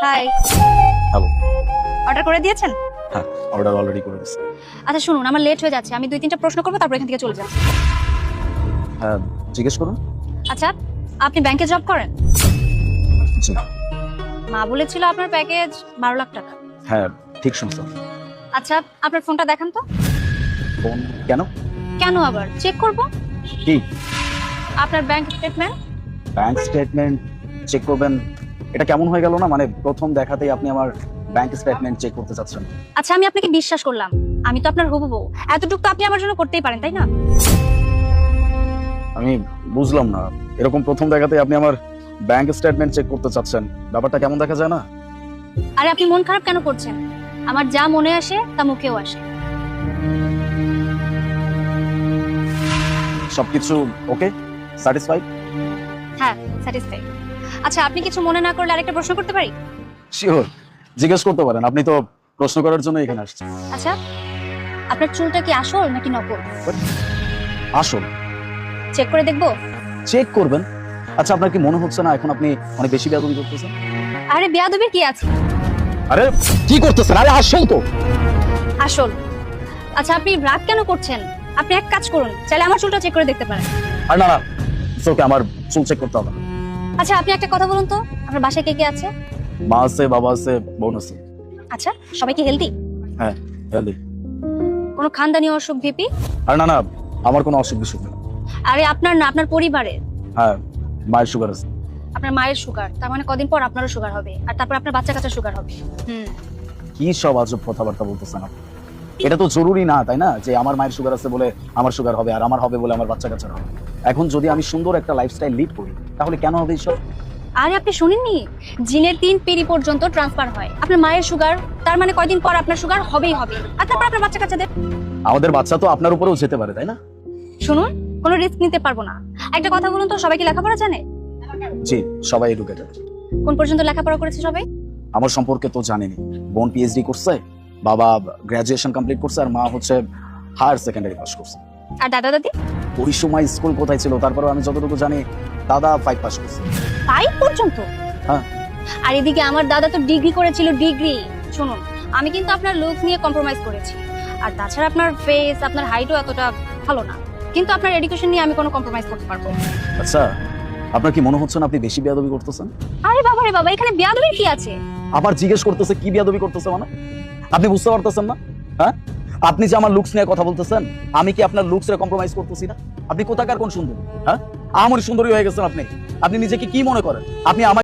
High. Hello. Order করে দিয়েছেন? হ্যাঁ, অর্ডার অলরেডি করে দিয়েছি। আচ্ছা শুনুন, আমার লেট হয়ে যাচ্ছে, আমি 2-3টা প্রশ্ন করবো, তারপর এখান থেকে চলে যাব। হ্যাঁ, জিজ্ঞেস করুন। আচ্ছা, আপনি ব্যাংকে জব করেন? জি। মা বলেছিল আপনার প্যাকেজ 12 লাখ টাকা। হ্যাঁ, ঠিক শুনছেন। আচ্ছা, আপনার ফোনটা দেখান তো। ফোন কেন? কেন আবার? চেক করব। কি? আপনার bank statement. Bank statement check করবেন? এটা কেমন হয়ে গেল না? মানে প্রথম দেখাতেই আপনি আমার ব্যাংক স্টেটমেন্ট চেক করতে চাচ্ছেন। আচ্ছা, আমি আপনাকে বিশ্বাস করলাম, আমি তো আপনার হবু বউ, এতটুকু তো আপনি আমার জন্য করতেই পারেন, তাই না? আমি বুঝলাম না, এরকম প্রথম দেখাতেই আপনি আমার ব্যাংক স্টেটমেন্ট চেক করতে চাচ্ছেন, ব্যাপারটা কেমন দেখা যায় না? আরে আপনি মন খারাপ কেন করছেন? আমার যা মনে আসে তা মুখেও আসে। সবকিছু ওকে? স্যাটিসফাইড? হ্যাঁ, স্যাটিসফাইড। আচ্ছা, আপনি কিছু মনে না করলে আরেকটা প্রশ্ন করতে পারি? শিওর, জিজ্ঞেস করতে পারেন, আপনি তো প্রশ্ন করার জন্য এখানে আসছেন। আচ্ছা, আপনার চুলটা কি আসল নাকি নকল? আসল। চেক করে দেখবো? চেক করবেন? আচ্ছা, আপনার কি মনে হচ্ছে না এখন আপনি অনেক বেশি বেয়াদবি করতেছেন? আরে বেয়াদবির কি আছে? আরে কি করতেছেন? আরে আসল তো। আসল। আচ্ছা, আপনি রাগ কেন করছেন? আপনি এক কাজ করুন, চাইলে আমার চুলটা চেক করে দেখতে পারেন। আর না না, ওকে, আমার চুল চেক করতে হবে না। আচ্ছা, আপনি একটা কথা বলুন তো, আপনার বাসায় কে কে আছে? মা আছে, বাবা আছে, বোন আছে। আচ্ছা, সবাই কি হেলদি? হ্যাঁ, হেলদি। কোনো খানদানি অসুখ, বিপি? আর না না, আমার কোনো অসুখ বিসুখ নেই। আরে আপনার না, আপনার পরিবারের। হ্যাঁ, মায়ের সুগার আছে। আপনার মায়ের সুগার, তার মানে কদিন পর আপনারও সুগার হবে, আর তারপর আপনার বাচ্চা কাচ্চা সুগার হবে। কি সব আজব কথাবার্তা বলতেছেন আপনি? এটা তো জরুরি না, তাই না, যে আমার মায়ের সুগার আছে বলে আমার সুগার হবে, আর আমার হবে বলে আমার বাচ্চা কাচ্চার হবে। এখন যদি আমি সুন্দর একটা লাইফস্টাইল লিড করি, তাহলে কেন হবে এইসব? আরে আপনি শুনেননি, জিনের 3 পিঢ়ি পর্যন্ত ট্রান্সফার হয়। আপনার মায়ের সুগার, তার মানে কয়দিন পর আপনার সুগার হবেই হবে, আর তারপর আপনার বাচ্চা কাচ্চাদের। আমাদের বাচ্চা তো আপনার উপরেও যেতে পারে, তাই না? শুনুন, কোনো রিস্ক নিতে পারবো না। একটা কথা বলুন তো, সবাই কি লেখাপড়া জানে? জি, সবাই এডুকেটেড। কোন পর্যন্ত লেখাপড়া করেছে সবাই? আমার সম্পর্কে তো জানেনি, বোন পিএইচডি করছে, বাবা গ্রাজুয়েশন কমপ্লিট করছে, আর মা হচ্ছে হায়ার সেকেন্ডারি পাস করছে। আর দাদা দাদি? ওই সময় স্কুল কোথায় ছিল, তারপরে আমি যতটুকু জানি দাদা 5 পাস করছে। 5 পর্যন্ত? হ্যাঁ। আর এদিকে আমার দাদা তো ডিগ্রি করেছিল, ডিগ্রি। শুনুন, আমি কিন্তু আপনার লুকস নিয়ে কম্প্রোমাইজ করেছি, আর তাছাড়া আপনার ফেস, আপনার হাইটও এতটা ভালো না, কিন্তু আপনার এডুকেশন নিয়ে আমি কোনো কম্প্রোমাইজ করতে পারবো। আচ্ছা, আপনার কি মনে হচ্ছে না আপনি বেশি বেয়াদবি করতেছেন? আরে বাবা রে বাবা, এখানে বেয়াদবির কি আছে? আবার জিজ্ঞেস করতেছে কি বেয়াদবি করতেছে, মানে আপনি বুঝতে পারতেছেন না? হ্যাঁ, আপনি যে আমার লুকস নিয়ে কথা বলতেছেন, আমি কি আপনার লুকস এর কম্প্রোমাইজ করতেছি না? আপনি কোথাকার কোন সুন্দরী? হ্যাঁ, আমার সুন্দরী হয়ে গেছেন আপনি। আপনি নিজেকে কি মনে করেন? আপনি আমার